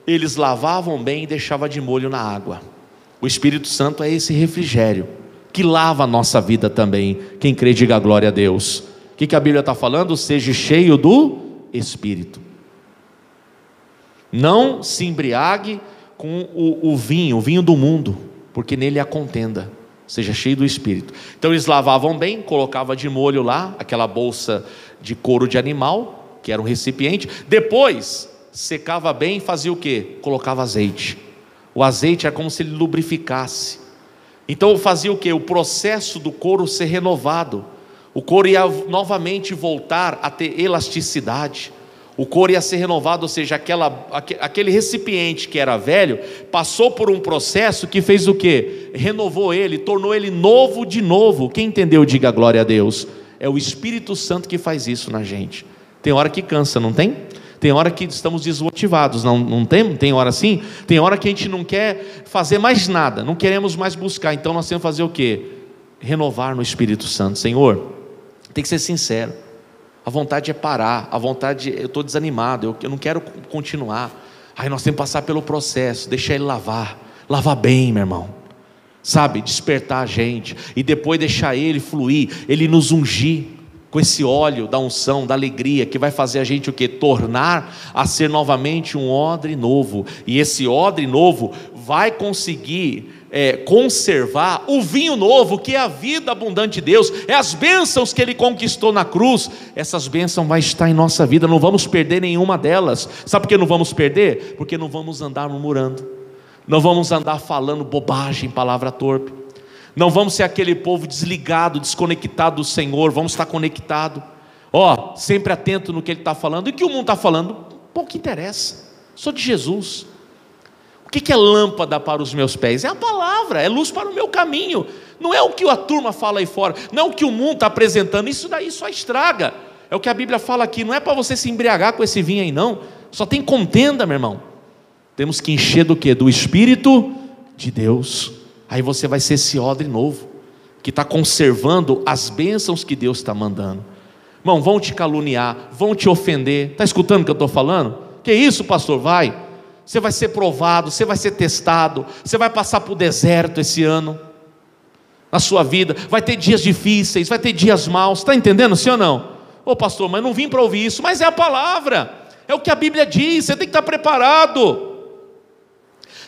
eles lavavam bem e deixavam de molho na água. O Espírito Santo é esse refrigério que lava a nossa vida também. Quem crê, diga glória a Deus. O que a Bíblia está falando? Seja cheio do Espírito. Não se embriague com o vinho do mundo, porque nele há contenda. Seja cheio do Espírito. Então eles lavavam bem, colocavam de molho lá, aquela bolsa de couro de animal, que era um recipiente. Depois secava bem e fazia o quê? Colocava azeite. O azeite é como se ele lubrificasse. Então fazia o quê? O processo do couro ser renovado. O couro ia novamente voltar a ter elasticidade. O couro ia ser renovado, ou seja, aquele recipiente que era velho, passou por um processo que fez o quê? Renovou ele, tornou ele novo de novo. Quem entendeu, diga glória a Deus. É o Espírito Santo que faz isso na gente. Tem hora que cansa, não tem? Tem hora que estamos desmotivados, não tem? Tem hora assim? Tem hora que a gente não quer fazer mais nada, não queremos mais buscar. Então nós temos que fazer o quê? Renovar no Espírito Santo. Senhor, tem que ser sincero. A vontade é parar, a vontade, eu estou desanimado, eu não quero continuar. Aí nós temos que passar pelo processo, deixar Ele lavar bem, meu irmão, sabe, despertar a gente, e depois deixar Ele fluir, Ele nos ungir com esse óleo da unção, da alegria, que vai fazer a gente o quê? Tornar a ser novamente um odre novo. E esse odre novo vai conseguir conservar o vinho novo, que é a vida abundante de Deus, é as bênçãos que Ele conquistou na cruz. Essas bênçãos vão estar em nossa vida, não vamos perder nenhuma delas. Sabe por que não vamos perder? Porque não vamos andar murmurando, não vamos andar falando bobagem, palavra torpe, não vamos ser aquele povo desligado, desconectado do Senhor. Vamos estar conectado. Ó, sempre atento no que ele está falando. E o que o mundo está falando, pouco interessa. Sou de Jesus. O que é lâmpada para os meus pés? É a palavra, é luz para o meu caminho. Não é o que a turma fala aí fora, não é o que o mundo está apresentando. Isso daí só estraga. É o que a Bíblia fala aqui. Não é para você se embriagar com esse vinho aí não. Só tem contenda, meu irmão. Temos que encher do quê? Do Espírito de Deus. Aí você vai ser esse odre novo, que está conservando as bênçãos que Deus está mandando. Irmão, vão te caluniar, vão te ofender. Está escutando o que eu estou falando? Que isso, pastor? Vai. Você vai ser provado, você vai ser testado, você vai passar por deserto esse ano, na sua vida, vai ter dias difíceis, vai ter dias maus, está entendendo, sim ou não? Ô pastor, mas não vim para ouvir isso, mas é a palavra, é o que a Bíblia diz, você tem que estar preparado.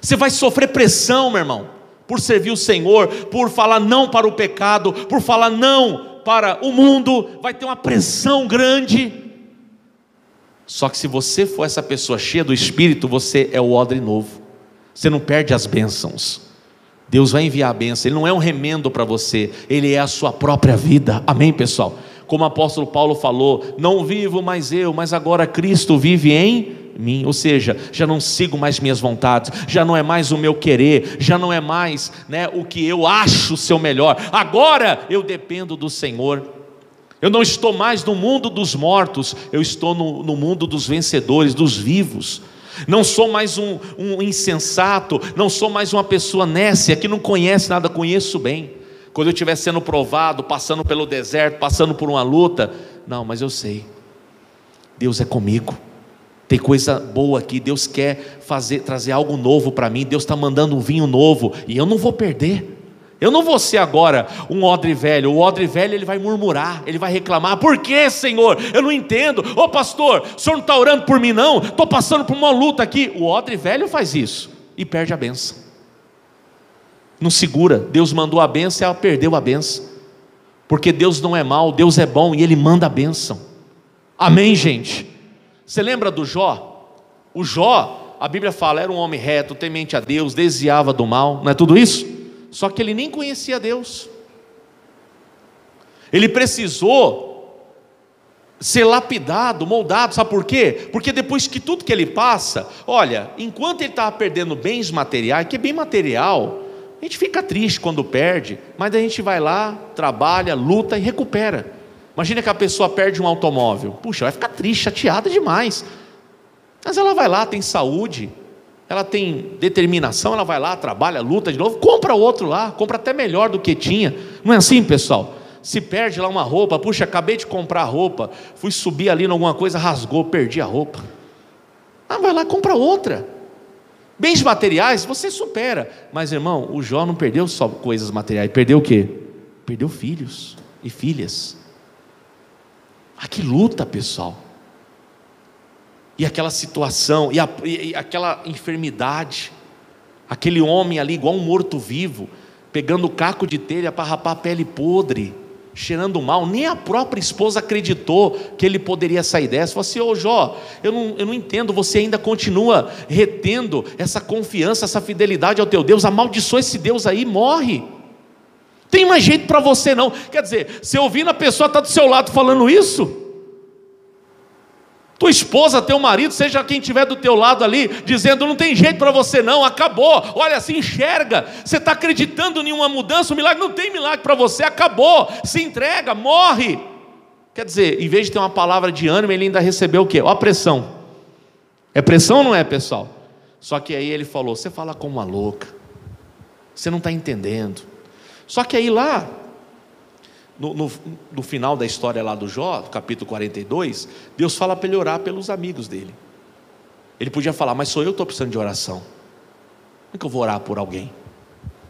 Você vai sofrer pressão, meu irmão, por servir o Senhor, por falar não para o pecado, por falar não para o mundo, vai ter uma pressão grande. Só que se você for essa pessoa cheia do Espírito, você é o odre novo, você não perde as bênçãos. Deus vai enviar a bênção, Ele não é um remendo para você, Ele é a sua própria vida, amém pessoal? Como o apóstolo Paulo falou, não vivo mais eu, mas agora Cristo vive em mim. Ou seja, já não sigo mais minhas vontades, já não é mais o meu querer, já não é mais, o que eu acho ser o melhor. Agora eu dependo do Senhor. Eu não estou mais no mundo dos mortos, eu estou no mundo dos vencedores, dos vivos. Não sou mais um insensato, não sou mais uma pessoa nécia que não conhece nada, conheço bem. Quando eu estiver sendo provado, passando pelo deserto, passando por uma luta, não, mas eu sei, Deus é comigo, tem coisa boa aqui, Deus quer trazer algo novo para mim, Deus está mandando um vinho novo, e eu não vou perder. Eu não vou ser agora um odre velho. O odre velho ele vai murmurar, ele vai reclamar. Por que, Senhor? Eu não entendo. Ô pastor, o senhor não está orando por mim não? Estou passando por uma luta aqui. O odre velho faz isso e perde a bênção. Não segura. Deus mandou a bênção e ela perdeu a bênção. Porque Deus não é mau, Deus é bom e Ele manda a bênção. Amém, gente? Você lembra do Jó? O Jó, a Bíblia fala, era um homem reto, temente a Deus, desviava do mal. Não é tudo isso? Só que ele nem conhecia Deus. Ele precisou ser lapidado, moldado, sabe por quê? Porque depois que tudo que ele passa, olha, enquanto ele estava perdendo bens materiais, que é bem material, a gente fica triste quando perde, mas a gente vai lá, trabalha, luta e recupera. Imagina que a pessoa perde um automóvel, puxa, vai ficar triste, chateada demais, mas ela vai lá, tem saúde, ela tem determinação, ela vai lá, trabalha, luta de novo, compra outro lá, compra até melhor do que tinha. Não é assim, pessoal? Se perde lá uma roupa, puxa, acabei de comprar roupa, fui subir ali em alguma coisa, rasgou, perdi a roupa. Vai lá, compra outra. Bens materiais, você supera. Mas irmão, o Jó não perdeu só coisas materiais, perdeu o quê? Perdeu filhos e filhas. Que luta, pessoal. E aquela situação, e aquela enfermidade, aquele homem ali igual um morto-vivo, pegando o caco de telha para rapar a pele podre, cheirando mal, nem a própria esposa acreditou que ele poderia sair dessa. Falou assim, ô Jó, eu não entendo, você ainda continua retendo essa confiança, essa fidelidade ao teu Deus, amaldiçoa esse Deus aí, morre, tem mais jeito para você não. Quer dizer, você ouvindo a pessoa está do seu lado falando isso, tua esposa, teu marido, seja quem estiver do teu lado ali, dizendo, não tem jeito para você não, acabou, olha, se enxerga, você está acreditando em uma mudança, um milagre, não tem milagre para você, acabou, se entrega, morre. Quer dizer, em vez de ter uma palavra de ânimo, ele ainda recebeu o quê? Ó a pressão. É pressão ou não é, pessoal? Só que aí ele falou, você fala como uma louca, você não está entendendo. Só que aí lá, no final da história lá do Jó, capítulo 42, Deus fala para ele orar pelos amigos dele. Ele podia falar, mas sou eu que estou precisando de oração, como é que eu vou orar por alguém?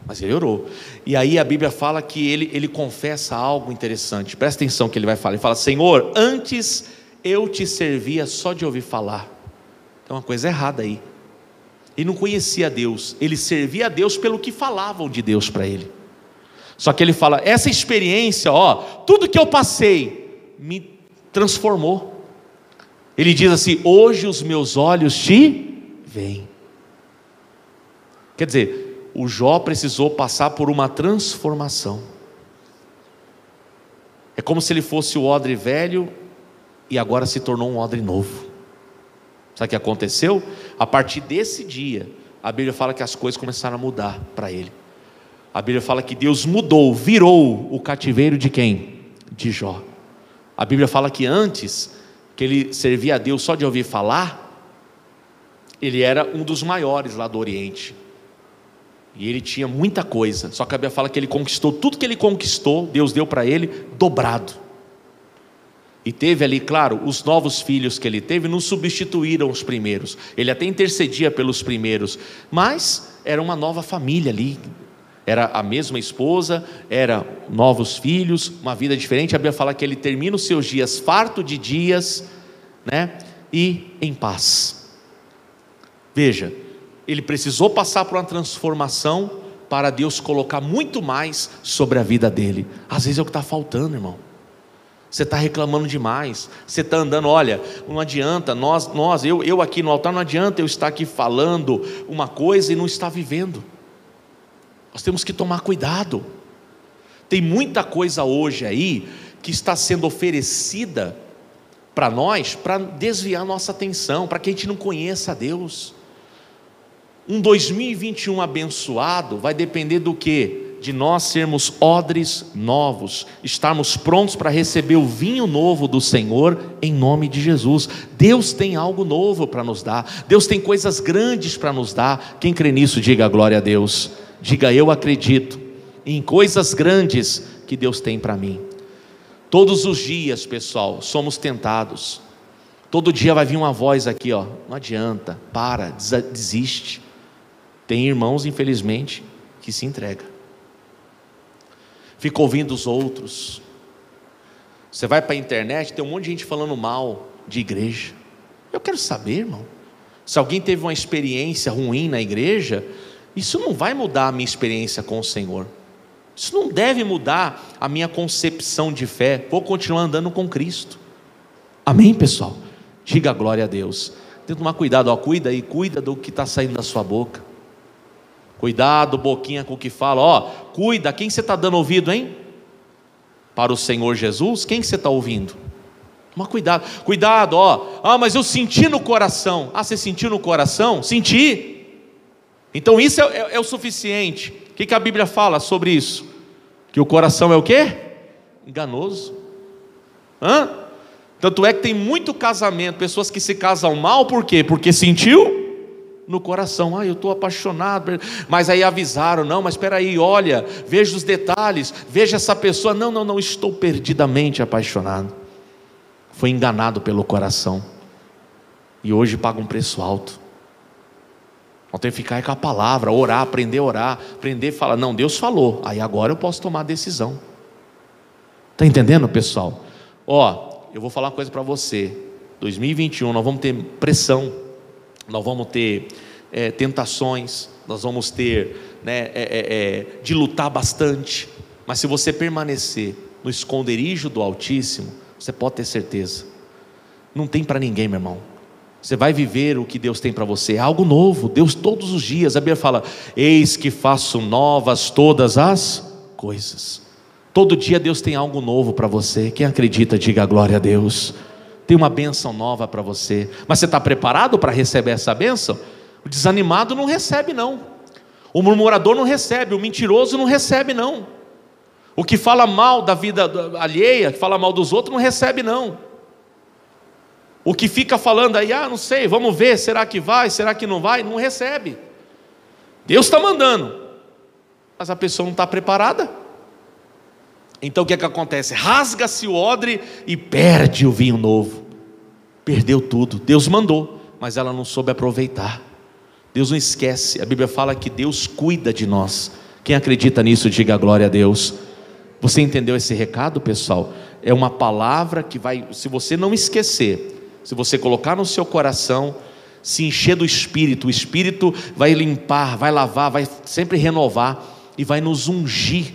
Mas ele orou. E aí a Bíblia fala que ele confessa algo interessante. Presta atenção que ele vai falar. Ele fala, Senhor, antes eu te servia só de ouvir falar. Tem uma coisa errada aí. Ele não conhecia Deus, ele servia a Deus pelo que falavam de Deus para ele. Só que ele fala, essa experiência, tudo que eu passei me transformou. Ele diz assim, hoje os meus olhos te veem. Quer dizer, o Jó precisou passar por uma transformação. É como se ele fosse o odre velho e agora se tornou um odre novo. Sabe o que aconteceu? A partir desse dia, a Bíblia fala que as coisas começaram a mudar para ele. A Bíblia fala que Deus mudou, virou o cativeiro de quem? De Jó. A Bíblia fala que antes, que ele servia a Deus só de ouvir falar, ele era um dos maiores lá do Oriente. E ele tinha muita coisa. Só que a Bíblia fala que ele conquistou tudo que ele conquistou, Deus deu para ele dobrado. E teve ali, claro, os novos filhos que ele teve não substituíram os primeiros. Ele até intercedia pelos primeiros, mas era uma nova família ali. Era a mesma esposa, era novos filhos, uma vida diferente. A Bíblia fala que ele termina os seus dias farto de dias, né? E em paz. Veja, ele precisou passar por uma transformação para Deus colocar muito mais sobre a vida dele. Às vezes é o que está faltando, irmão. Você está reclamando demais, você está andando, olha, não adianta, eu aqui no altar, não adianta eu estar aqui falando uma coisa e não estar vivendo. Nós temos que tomar cuidado. Tem muita coisa hoje aí que está sendo oferecida para nós, para desviar nossa atenção, para que a gente não conheça a Deus. Um 2021 abençoado vai depender do quê? De nós sermos odres novos, estarmos prontos para receber o vinho novo do Senhor, em nome de Jesus. Deus tem algo novo para nos dar, Deus tem coisas grandes para nos dar. Quem crê nisso, diga glória a Deus. Diga, eu acredito em coisas grandes que Deus tem para mim. Todos os dias, pessoal, somos tentados. Todo dia vai vir uma voz aqui, ó, não adianta, para, desiste. Tem irmãos, infelizmente, que se entregam. Fica ouvindo os outros. Você vai para a internet, tem um monte de gente falando mal de igreja. Eu quero saber, irmão, se alguém teve uma experiência ruim na igreja, isso não vai mudar a minha experiência com o Senhor. Isso não deve mudar a minha concepção de fé. Vou continuar andando com Cristo. Amém, pessoal? Diga glória a Deus. Tem que tomar cuidado, ó, cuida do que está saindo da sua boca. Cuidado, boquinha, com o que fala. Ó, cuida, quem você está dando ouvido, hein? Para o Senhor Jesus, quem você está ouvindo? Toma cuidado, cuidado, ó. Ah, mas eu senti no coração. Ah, você sentiu no coração? Senti. Então isso é o suficiente. O que a Bíblia fala sobre isso? Que o coração é o quê? Enganoso. Tanto é que tem muito casamento, pessoas que se casam mal, por quê? Porque sentiu no coração, eu estou apaixonado, mas aí avisaram, não, mas espera aí, olha, veja os detalhes, veja essa pessoa, não, estou perdidamente apaixonado. Foi enganado pelo coração, e hoje paga um preço alto. Nós temos que ficar com a palavra, orar, aprender a orar, aprender a falar, não, Deus falou, aí agora eu posso tomar a decisão. Está entendendo, pessoal? Ó, eu vou falar uma coisa para você, 2021 nós vamos ter pressão, nós vamos ter tentações, nós vamos ter de lutar bastante, mas se você permanecer no esconderijo do Altíssimo, você pode ter certeza, não tem para ninguém, meu irmão. Você vai viver o que Deus tem para você, é algo novo. Deus todos os dias, a Bíblia fala, eis que faço novas todas as coisas. Todo dia Deus tem algo novo para você. Quem acredita, diga glória a Deus. Tem uma bênção nova para você, mas você está preparado para receber essa bênção? O desanimado não recebe não, o murmurador não recebe, o mentiroso não recebe não, o que fala mal da vida alheia, que fala mal dos outros, não recebe não. O que fica falando aí, não sei, vamos ver, será que vai, será que não vai, não recebe. Deus está mandando, mas a pessoa não está preparada. Então o que acontece? Rasga-se o odre e perde o vinho novo. Perdeu tudo. Deus mandou, mas ela não soube aproveitar. Deus não esquece. A Bíblia fala que Deus cuida de nós. Quem acredita nisso, diga glória a Deus. Você entendeu esse recado, pessoal? É uma palavra que vai, se você não esquecer, se você colocar no seu coração, se encher do Espírito, o Espírito vai limpar, vai lavar, vai sempre renovar e vai nos ungir,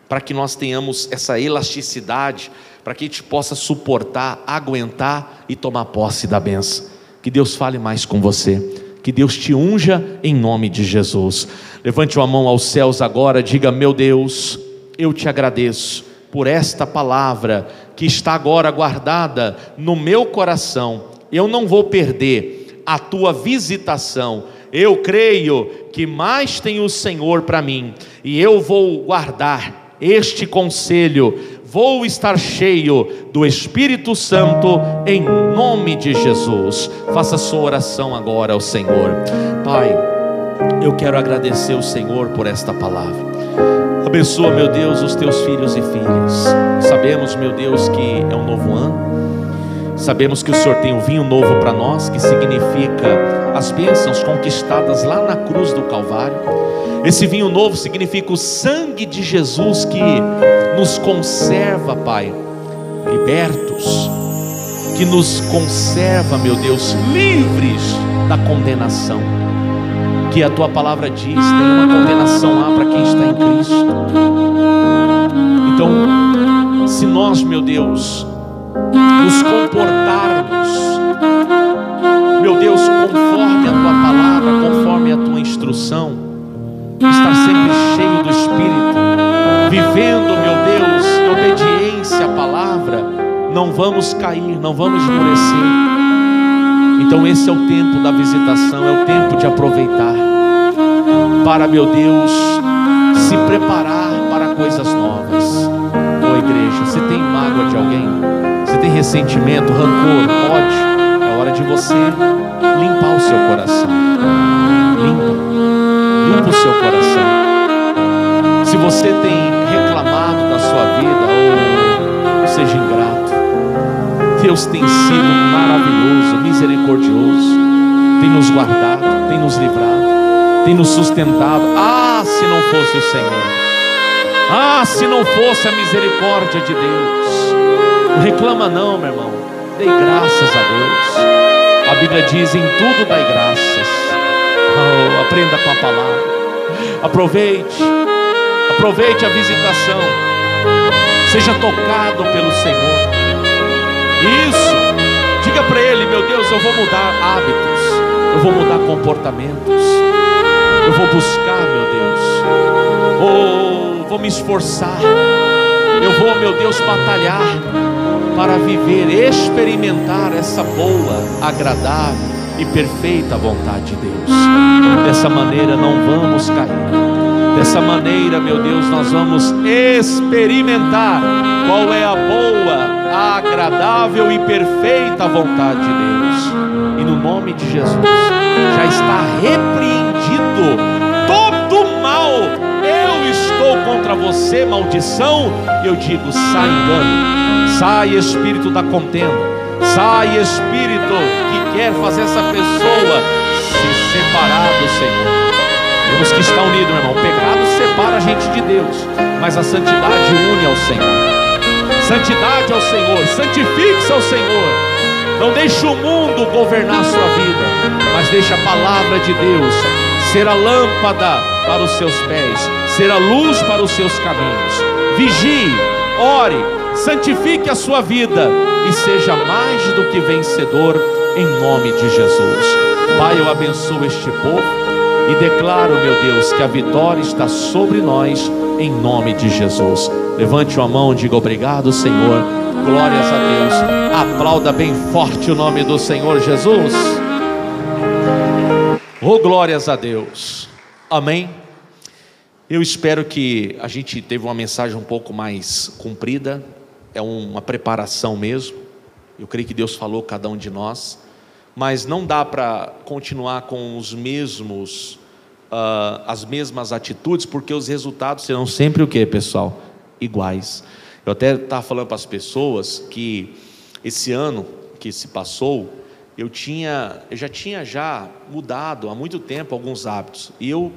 para que nós tenhamos essa elasticidade, para que a gente possa suportar, aguentar e tomar posse da bênção. Que Deus fale mais com você, que Deus te unja em nome de Jesus. Levante uma mão aos céus agora, diga: meu Deus, eu te agradeço por esta palavra que está agora guardada no meu coração. Eu não vou perder a tua visitação. Eu creio que mais tem o Senhor para mim, e eu vou guardar este conselho, vou estar cheio do Espírito Santo, em nome de Jesus. Faça sua oração agora ao Senhor. Pai, eu quero agradecer ao Senhor por esta palavra. Abençoa, meu Deus, os teus filhos e filhas. Sabemos, meu Deus, que é um novo ano. Sabemos que o Senhor tem um vinho novo para nós, que significa as bênçãos conquistadas lá na cruz do Calvário. Esse vinho novo significa o sangue de Jesus, que nos conserva, Pai, libertos, que nos conserva, meu Deus, livres da condenação. Que a tua palavra diz, nenhuma condenação há para quem está em Cristo. Então, se nós, meu Deus, nos comportarmos, meu Deus, conforme a tua palavra, conforme a tua instrução, estar sempre cheio do Espírito, vivendo, meu Deus, em obediência à palavra, não vamos cair, não vamos esmorecer. Então esse é o tempo da visitação, é o tempo de aproveitar para, meu Deus, se preparar para coisas novas. Ô igreja, você tem mágoa de alguém? Você tem ressentimento, rancor, ódio? É hora de você limpar o seu coração. Limpa o seu coração. Se você tem reclamado da sua vida, ou seja ingrato, Deus tem sido maravilhoso, misericordioso, tem nos guardado, tem nos livrado, tem nos sustentado. Ah, se não fosse o Senhor, ah, se não fosse a misericórdia de Deus. Não reclama não, meu irmão, dê graças a Deus. A Bíblia diz, em tudo dai graças. Oh, aprenda com a palavra, aproveite a visitação, seja tocado pelo Senhor. Isso, diga para Ele, meu Deus, eu vou mudar hábitos, eu vou mudar comportamentos, eu vou buscar, meu Deus, vou me esforçar, eu vou, meu Deus, batalhar para viver, experimentar essa boa, agradável e perfeita vontade de Deus. Dessa maneira não vamos cair, dessa maneira, meu Deus, nós vamos experimentar qual é a boa, a agradável e perfeita vontade de Deus. E no nome de Jesus já está repreendido todo mal. Eu estou contra você, maldição. Eu digo, sai engano, sai espírito da contenda, sai espírito que quer fazer essa pessoa se separar do Senhor. Temos que estar unidos, meu irmão. O pecado separa a gente de Deus, mas a santidade une ao Senhor. Santidade ao Senhor, santifique-se ao Senhor. Não deixe o mundo governar a sua vida, mas deixe a palavra de Deus ser a lâmpada para os seus pés, ser a luz para os seus caminhos. Vigie, ore, santifique a sua vida e seja mais do que vencedor, em nome de Jesus. Pai, eu abençoo este povo e declaro, meu Deus, que a vitória está sobre nós, em nome de Jesus. Levante uma mão, diga obrigado, Senhor. Glórias a Deus. Aplauda bem forte o nome do Senhor Jesus. Oh, glórias a Deus. Amém. Eu espero que a gente teve uma mensagem um pouco mais comprida. É uma preparação mesmo. Eu creio que Deus falou cada um de nós. Mas não dá para continuar com os mesmos, as mesmas atitudes, porque os resultados serão sempre o que, pessoal? Iguais. Eu até estava falando para as pessoas que esse ano que se passou, eu já tinha mudado há muito tempo alguns hábitos, e eu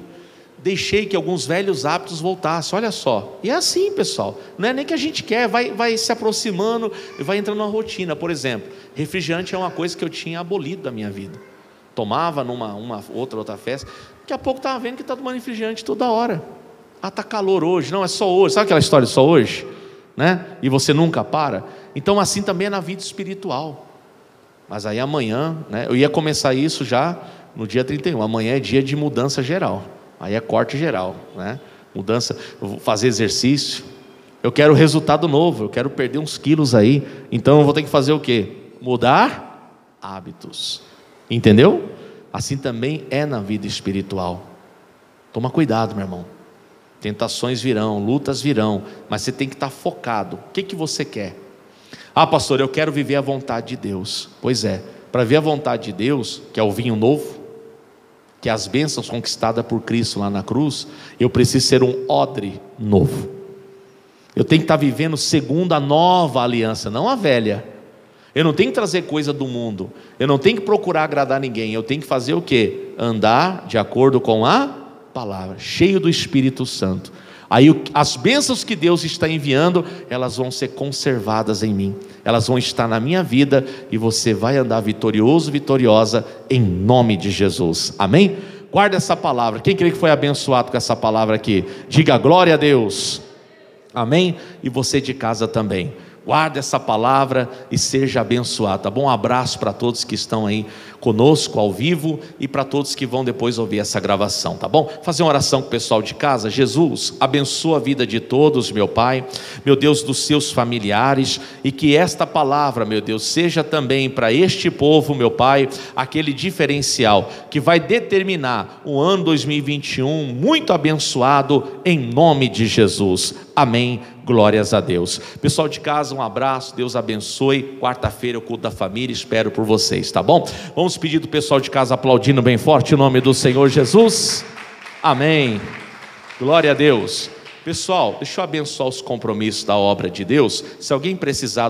deixei que alguns velhos hábitos voltassem. Olha só, e é assim, pessoal, não é nem que a gente quer, vai se aproximando e vai entrando na rotina. Por exemplo, refrigerante é uma coisa que eu tinha abolido da minha vida. Tomava numa outra festa, daqui a pouco estava vendo que está tomando refrigerante toda hora. Ah, está calor hoje, não, é só hoje. Sabe aquela história de só hoje? Né? E você nunca para. Então assim também é na vida espiritual. Mas aí amanhã, né, eu ia começar isso já no dia 31. Amanhã é dia de mudança geral. Aí é corte geral, né? Mudança, eu vou fazer exercício, Eu quero resultado novo, eu quero perder uns quilos aí. Então eu vou ter que fazer o quê? Mudar hábitos. Entendeu? Assim também é na vida espiritual. Toma cuidado, meu irmão. Tentações virão, lutas virão, mas você tem que estar focado. O que você quer? Ah, pastor, eu quero viver a vontade de Deus. Pois é, para ver a vontade de Deus, que é o vinho novo, que é as bênçãos conquistadas por Cristo lá na cruz, eu preciso ser um odre novo. Eu tenho que estar vivendo segundo a nova aliança, não a velha. Eu não tenho que trazer coisa do mundo, eu não tenho que procurar agradar ninguém, eu tenho que fazer o quê? Andar de acordo com a palavra, cheio do Espírito Santo. Aí as bênçãos que Deus está enviando, elas vão ser conservadas em mim, elas vão estar na minha vida, e você vai andar vitorioso, vitoriosa, em nome de Jesus, amém? Guarda essa palavra. Quem crê que foi abençoado com essa palavra aqui, diga glória a Deus, amém? E você de casa também, guarda essa palavra e seja abençoado, tá bom? Um abraço para todos que estão aí conosco ao vivo e para todos que vão depois ouvir essa gravação, tá bom? Fazer uma oração com o pessoal de casa. Jesus, abençoa a vida de todos, meu Pai, meu Deus, dos seus familiares, e que esta palavra, meu Deus, seja também para este povo, meu Pai, aquele diferencial que vai determinar o ano 2021 muito abençoado, em nome de Jesus, amém. Glórias a Deus. Pessoal de casa, um abraço, Deus abençoe. Quarta-feira é o culto da família, espero por vocês, tá bom? Vamos pedir do pessoal de casa aplaudindo bem forte o nome do Senhor Jesus, amém. Glória a Deus. Pessoal, deixa eu abençoar os compromissos da obra de Deus. Se alguém precisar